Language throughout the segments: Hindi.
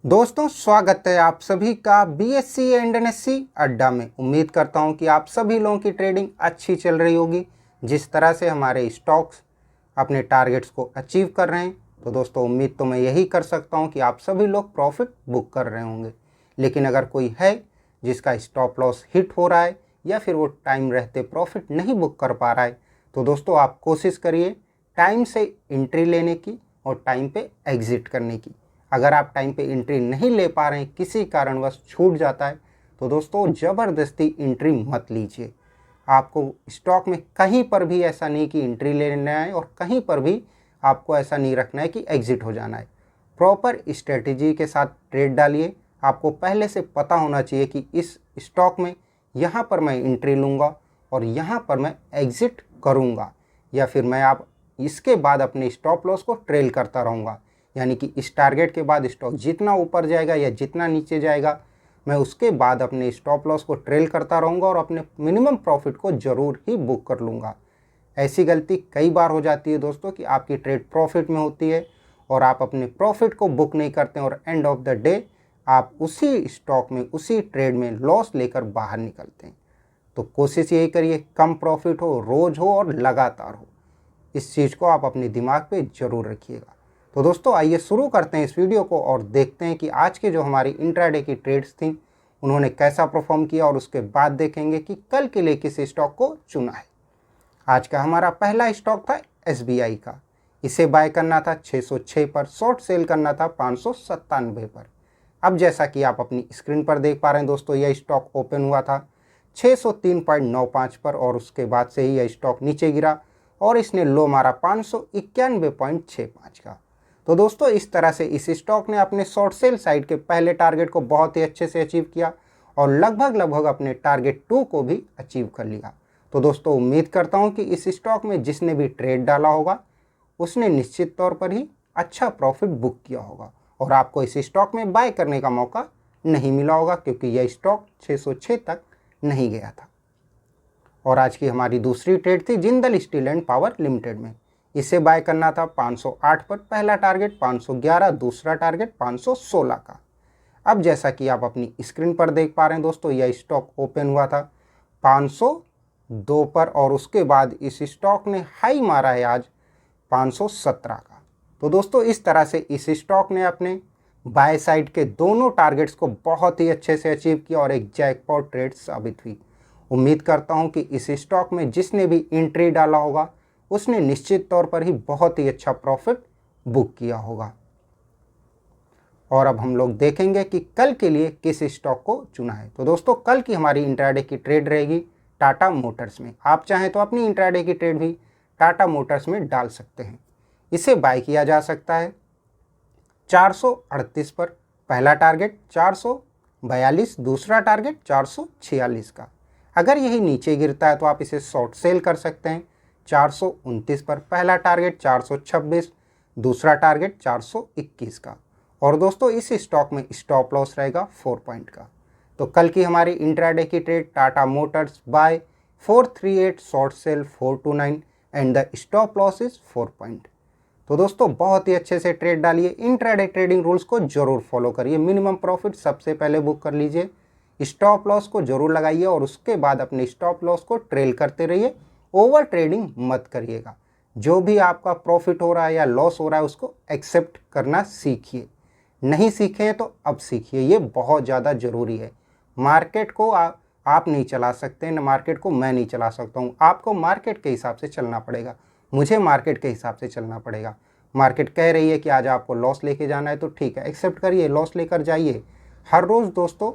दोस्तों स्वागत है आप सभी का बीएससी एंड एनएससी अड्डा में। उम्मीद करता हूं कि आप सभी लोगों की ट्रेडिंग अच्छी चल रही होगी। जिस तरह से हमारे स्टॉक्स अपने टारगेट्स को अचीव कर रहे हैं, तो दोस्तों उम्मीद तो मैं यही कर सकता हूं कि आप सभी लोग प्रॉफिट बुक कर रहे होंगे। लेकिन अगर कोई है जिसका स्टॉप लॉस हिट हो रहा है या फिर वो टाइम रहते प्रॉफिट नहीं बुक कर पा रहा है, तो दोस्तों आप कोशिश करिए टाइम से एंट्री लेने की और टाइम पे एग्जिट करने की। अगर आप टाइम पे एंट्री नहीं ले पा रहे हैं, किसी कारणवश छूट जाता है, तो दोस्तों ज़बरदस्ती एंट्री मत लीजिए। आपको स्टॉक में कहीं पर भी ऐसा नहीं कि एंट्री लेना है और कहीं पर भी आपको ऐसा नहीं रखना है कि एग्जिट हो जाना है। प्रॉपर स्ट्रेटेजी के साथ ट्रेड डालिए। आपको पहले से पता होना चाहिए कि इस स्टॉक में यहाँ पर मैं एंट्री लूँगा और यहाँ पर मैं एग्जिट करूँगा, या फिर मैं आप इसके बाद अपने स्टॉप लॉस को ट्रेल करता रहूँगा। यानी कि इस टारगेट के बाद स्टॉक जितना ऊपर जाएगा या जितना नीचे जाएगा, मैं उसके बाद अपने स्टॉप लॉस को ट्रेल करता रहूँगा और अपने मिनिमम प्रॉफिट को ज़रूर ही बुक कर लूँगा। ऐसी गलती कई बार हो जाती है दोस्तों कि आपकी ट्रेड प्रॉफिट में होती है और आप अपने प्रॉफिट को बुक नहीं करते हैं और एंड ऑफ द डे आप उसी स्टॉक में, उसी ट्रेड में लॉस लेकर बाहर निकलते हैं। तो कोशिश यही करिए कम प्रॉफिट हो, रोज़ हो और लगातार हो। इस चीज़ को आप अपने दिमाग पे ज़रूर रखिएगा। तो दोस्तों आइए शुरू करते हैं इस वीडियो को और देखते हैं कि आज के जो हमारी इंट्राडे की ट्रेड्स थी उन्होंने कैसा परफॉर्म किया, और उसके बाद देखेंगे कि कल के लिए किस स्टॉक को चुना है। आज का हमारा पहला स्टॉक था एसबीआई का। इसे बाय करना था 606 पर, शॉर्ट सेल करना था 597 पर। अब जैसा कि आप अपनी स्क्रीन पर देख पा रहे हैं दोस्तों, यह स्टॉक ओपन हुआ था 603.95 पर और उसके बाद से ही यह स्टॉक नीचे गिरा और इसने लो मारा 591.65 का। तो दोस्तों इस तरह से इस स्टॉक ने अपने शॉर्ट सेल साइड के पहले टारगेट को बहुत ही अच्छे से अचीव किया और लगभग अपने टारगेट 2 को भी अचीव कर लिया। तो दोस्तों उम्मीद करता हूं कि इस स्टॉक में जिसने भी ट्रेड डाला होगा उसने निश्चित तौर पर ही अच्छा प्रॉफिट बुक किया होगा और आपको इस स्टॉक में बाय करने का मौका नहीं मिला होगा, क्योंकि यह स्टॉक 606 तक नहीं गया था। और आज की हमारी दूसरी ट्रेड थी Jindal steel and power limited में। इसे बाय करना था 508 पर, पहला टारगेट 511, दूसरा टारगेट 516 का। अब जैसा कि आप अपनी स्क्रीन पर देख पा रहे हैं दोस्तों, यह स्टॉक ओपन हुआ था 502 पर और उसके बाद इस स्टॉक ने हाई मारा है आज 517 का। तो दोस्तों इस तरह से इस स्टॉक ने अपने बाय साइड के दोनों टारगेट्स को बहुत ही अच्छे से अचीव किया और एक जैकपॉट ट्रेड साबित हुई। उम्मीद करता हूं कि इस स्टॉक में जिसने भी एंट्री डाला होगा उसने निश्चित तौर पर ही बहुत ही अच्छा प्रॉफिट बुक किया होगा। और अब हम लोग देखेंगे कि कल के लिए किस स्टॉक को चुना है। तो दोस्तों कल की हमारी इंट्राडे की ट्रेड रहेगी टाटा मोटर्स में। आप चाहें तो अपनी इंट्राडे की ट्रेड भी टाटा मोटर्स में डाल सकते हैं। इसे बाय किया जा सकता है 438 पर, पहला टारगेट 442, दूसरा टारगेट 446 का। अगर यही नीचे गिरता है तो आप इसे शॉर्ट सेल कर सकते हैं 429 पर, पहला टारगेट 426, दूसरा टारगेट 421 का। और दोस्तों इस स्टॉक में स्टॉप लॉस रहेगा 4 पॉइंट का। तो कल की हमारी इंट्राडे की trade Tata Motors buy 438, short sell 429 and the stop loss is 4 point. तो दोस्तों बहुत ही अच्छे से ट्रेड डालिए। इंट्राडे ट्रेडिंग रूल्स को जरूर फॉलो करिए। मिनिमम प्रॉफिट सबसे पहले बुक कर लीजिए, स्टॉप लॉस को जरूर लगाइए और उसके बाद अपने स्टॉप लॉस को ट्रेल करते रहिए। ओवर ट्रेडिंग मत करिएगा। जो भी आपका प्रॉफिट हो रहा है या लॉस हो रहा है उसको एक्सेप्ट करना सीखिए। नहीं सीखे हैं तो अब सीखिए, ये बहुत ज़्यादा ज़रूरी है। मार्केट को आप नहीं चला सकते, न मार्केट को मैं नहीं चला सकता हूँ। आपको मार्केट के हिसाब से चलना पड़ेगा, मुझे मार्केट के हिसाब से चलना पड़ेगा। मार्केट कह रही है कि आज आपको लॉस लेके जाना है तो ठीक है, एक्सेप्ट करिए, लॉस लेकर जाइए। हर रोज़ दोस्तों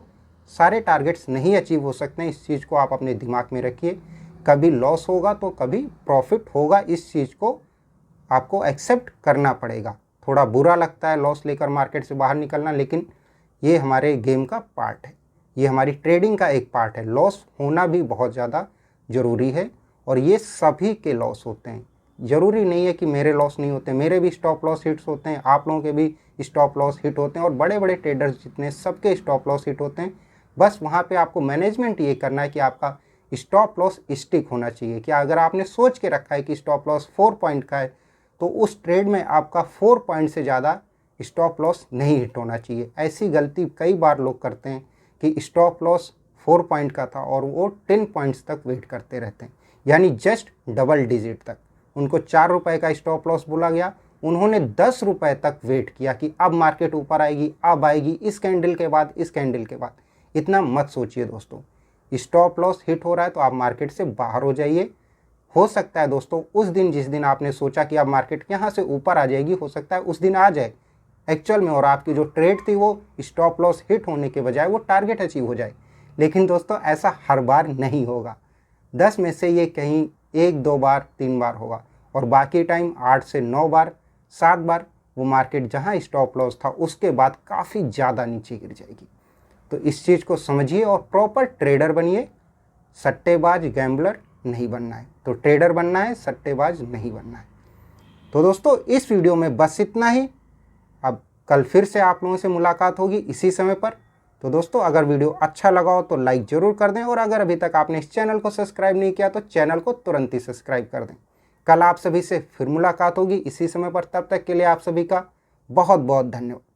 सारे टारगेट्स नहीं अचीव हो सकते हैं, इस चीज़ को आप अपने दिमाग में रखिए। कभी लॉस होगा तो कभी प्रॉफिट होगा, इस चीज़ को आपको एक्सेप्ट करना पड़ेगा। थोड़ा बुरा लगता है लॉस लेकर मार्केट से बाहर निकलना, लेकिन ये हमारे गेम का पार्ट है, ये हमारी ट्रेडिंग का एक पार्ट है। लॉस होना भी बहुत ज़्यादा ज़रूरी है और ये सभी के लॉस होते हैं। ज़रूरी नहीं है कि मेरे लॉस नहीं होते, मेरे भी स्टॉप लॉस हिट्स होते हैं, आप लोगों के भी स्टॉप लॉस हिट होते हैं और बड़े बड़े ट्रेडर्स जितने सबके स्टॉप लॉस हिट होते हैं। बस वहाँ पे आपको मैनेजमेंट ये करना है कि आपका स्टॉप लॉस स्टिक होना चाहिए। कि अगर आपने सोच के रखा है कि स्टॉप लॉस 4 पॉइंट का है तो उस ट्रेड में आपका 4 पॉइंट से ज़्यादा स्टॉप लॉस नहीं हिट होना चाहिए। ऐसी गलती कई बार लोग करते हैं कि स्टॉप लॉस 4 पॉइंट का था और वो 10 पॉइंट्स तक वेट करते रहते हैं, यानी जस्ट डबल डिजिट तक। उनको 4 रुपये का स्टॉप लॉस बोला गया, उन्होंने 10 रुपये तक वेट किया कि अब मार्केट ऊपर आएगी, अब आएगी, इस कैंडल के बाद, इस कैंडल के बाद। इतना मत सोचिए दोस्तों। स्टॉप लॉस हिट हो रहा है तो आप मार्केट से बाहर हो जाइए। हो सकता है दोस्तों उस दिन जिस दिन आपने सोचा कि अब मार्केट यहाँ से ऊपर आ जाएगी, हो सकता है उस दिन आ जाए एक्चुअल में, और आपकी जो ट्रेड थी वो स्टॉप लॉस हिट होने के बजाय वो टारगेट अचीव हो जाए। लेकिन दोस्तों ऐसा हर बार नहीं होगा। 10 में से ये कहीं 1, 2 बार, 3 बार होगा, और बाकी टाइम 8 से 9 बार, 7 बार वो मार्केट जहाँ स्टॉप लॉस था उसके बाद काफ़ी ज़्यादा नीचे गिर जाएगी। तो इस चीज़ को समझिए और प्रॉपर ट्रेडर बनिए। सट्टेबाज, गैम्बलर नहीं बनना है। तो ट्रेडर बनना है, सट्टेबाज नहीं बनना है। तो दोस्तों इस वीडियो में बस इतना ही। अब कल फिर से आप लोगों से मुलाकात होगी इसी समय पर। तो दोस्तों अगर वीडियो अच्छा लगा हो तो लाइक ज़रूर कर दें, और अगर अभी तक आपने इस चैनल को सब्सक्राइब नहीं किया तो चैनल को तुरंत ही सब्सक्राइब कर दें। कल आप सभी से फिर मुलाकात होगी इसी समय पर। तब तक के लिए आप सभी का बहुत बहुत धन्यवाद।